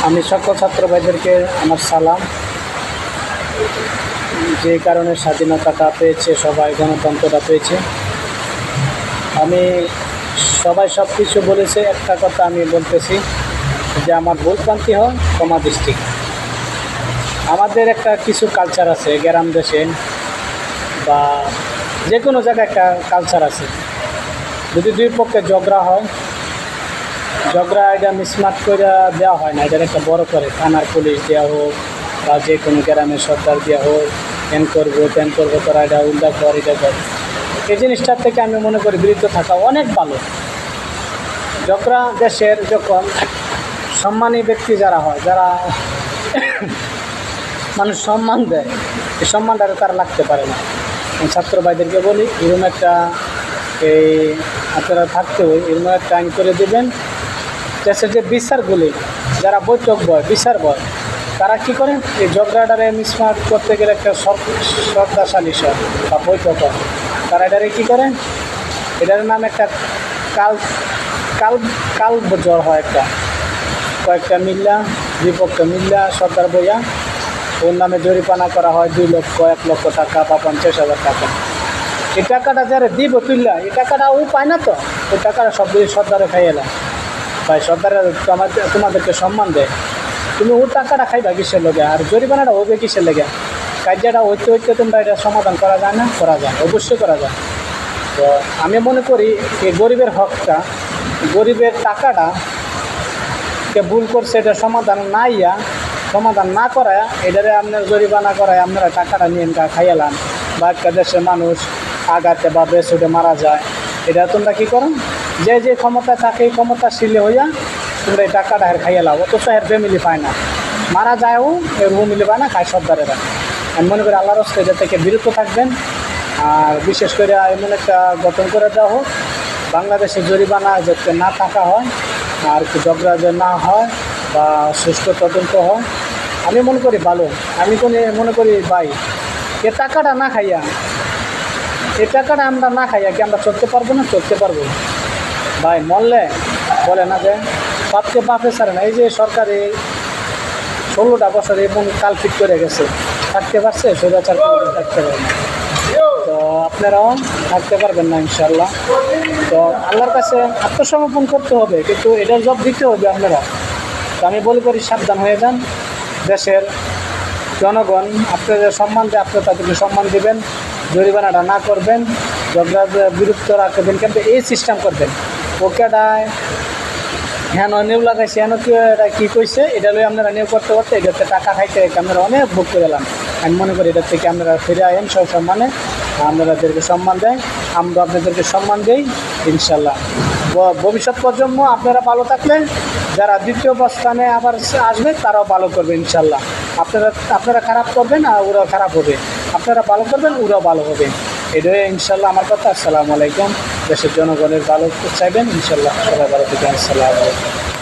আমি সকল ছাত্র ভাইদেরকে আমার সালাম। যে কারণে স্বাধীনতাটা পেয়েছে, সবাই গণতন্ত্রটা পেয়েছে। আমি সবাই সব কিছু বলেছে, একটা কথা আমি বলতেছি যে আমার ভুলভ্রান্তি হয় ক্ষমা দৃষ্টি। আমাদের একটা কিছু কালচার আছে গ্রাম দেশে বা যে কোনো জায়গায় একটা কালচার আছে। যদি দুই পক্ষে ঝগড়া হয়, ঝগড়া এটা মিসমাট করে দেওয়া হয় না, এটার একটা বড় করে থানার পুলিশ দেওয়া হোক বা যে কোনো গ্রামের সরকার দেওয়া হোক, ত্যান করবো তোরা এটা উল্টা কর, এটা কর। এই জিনিসটার থেকে আমি মনে করি বিরত থাকা অনেক ভালো। ঝগড়া দেশের যখন সম্মানী ব্যক্তি যারা হয়, যারা মানুষ সম্মান দেয়, এই সম্মানটা তারা লাগতে পারে না। ছাত্র ভাইদেরকে বলি, এরকম একটা এই আপনারা থাকতে হয়, এরকম একটা আইন করে দেবেন দেশের যে বিচারগুলি, যারা বৈঠক বয়, বিচার বয়, তারা কী করেন এই ঝগড়াটারে মিসমাট করতে গেলে একটা শ্রদ্ধাশালী সব বা বৈঠক হয়, তারা এটারে কী করেন, এটার নাম একটা কাল কাল কাল জ্বর হয়, একটা কয়েকটা মিল্লা বিপক্ষ মিল্লা সরকার বইয়া ওর নামে জরিমানা করা হয় 2 লক্ষ 1 লক্ষ টাকা বা 50,000 টাকা। এই টাকাটা যারা দিব তুললা, এই টাকাটা ও পায় না, তো ওই টাকাটা সব দিয়ে সর্দারে খাই এলাম ভাই। সর্দারে তোমাদেরকে সম্মান দেয়, তুমি ওর টাকাটা খাইবা কিসের লেগে, আর জরিমানাটা হবে কিসের লেগে? কার্যটা হইতে হইতে তোমরা এটা সমাধান করা যায় না? করা যায়, অবশ্যই করা যায়। তো আমি মনে করি এই গরিবের হকটা, গরিবের টাকাটা কে ভুল করছে, এটা সমাধান না করায় এটারে আপনার জরিমানা করায় আপনারা টাকাটা নিয়ে খাইয়ালাম, বা একটা দেশের মানুষ আঘাতে বা বেসুটে মারা যায়, এটা তোমরা কী করো, যে ক্ষমতা থাকে এই ক্ষমতাশীল হইয়া তোমরা এই টাকাটা খাইয়ালাও, অথচ এর ফ্যামিলি পায় না, মারা যায়ও এর ফ্যামিলি পায় না, খায় সর্দারেরা। আমি মনে করি আল্লাহর রাস্তায় এটা থেকে বিরত থাকবেন। আর বিশেষ করে এমন একটা গঠন করে দেওয়া হোক, বাংলাদেশে জরিমানা যাতে না থাকা হয়, আর ঝগড়া যে না হয় বা সুষ্ঠু তদন্ত হয়, আমি মনে করি ভালো। আমি মনে করি ভাই, এ টাকাটা না খাইয়া, এই টাকাটা আমরা না খাইয়া কি আমরা চলতে পারবো না? চলতে পারবো ভাই। মরলে বলে না যে পাপকে পাপে ছাড়ে না। এই যে সরকারি 16টা বছর এমন কালফিট করে গেছে, থাকতে পারছে? স্বৈরাচার থাকতে পারে না, তো আপনারাও থাকতে পারবেন না ইনশাল্লাহ। তো আল্লাহর কাছে আত্মসমর্পণ করতে হবে, কিন্তু এটার জব দিতে হবে আপনারা। তো আমি বলি করি, সাবধান হয়ে যান। দেশের জনগণ আপনাদের সম্মান দেয়, আপনারা তাদেরকে সম্মান দেবেন, জরিমানাটা না করবেন, ঝগড়ার বিরুদ্ধ রাখবেন, কিন্তু এই সিস্টেম করবেন। ওকেটায় হ্যাঁ নিয়োগ লাগাইছে, হেন এটা কী কইছে, এটা লই আপনারা নিয়োগ করতে করতে এটাতে টাকা খাইতে আপনারা অনেক ভোগ করে এলাম। আমি মনে করি এটার থেকে আপনারা ফিরে আইন সব সম্মানে, আপনাদেরকে সম্মান দেয়, আমরা আপনাদেরকে সম্মান দিই ইনশাল্লাহ। ভবিষ্যৎ প্রজন্ম আপনারা ভালো থাকলে যারা দ্বিতীয় স্থানে আবার আসবে তারাও ভালো করবে ইনশাল্লাহ। আপনারা খারাপ করবেন আর ওরাও খারাপ হবে, আপনারা ভালো করবেন ওরাও ভালো হবে, এটাই ইনশাল্লাহ আমার কথা। আসসালামু আলাইকুম। দেশের জনগণের ভালো চাইবেন ইনশাল্লাহ, সবাই ভালো থাকবেন। আসসালামু আলাইকুম।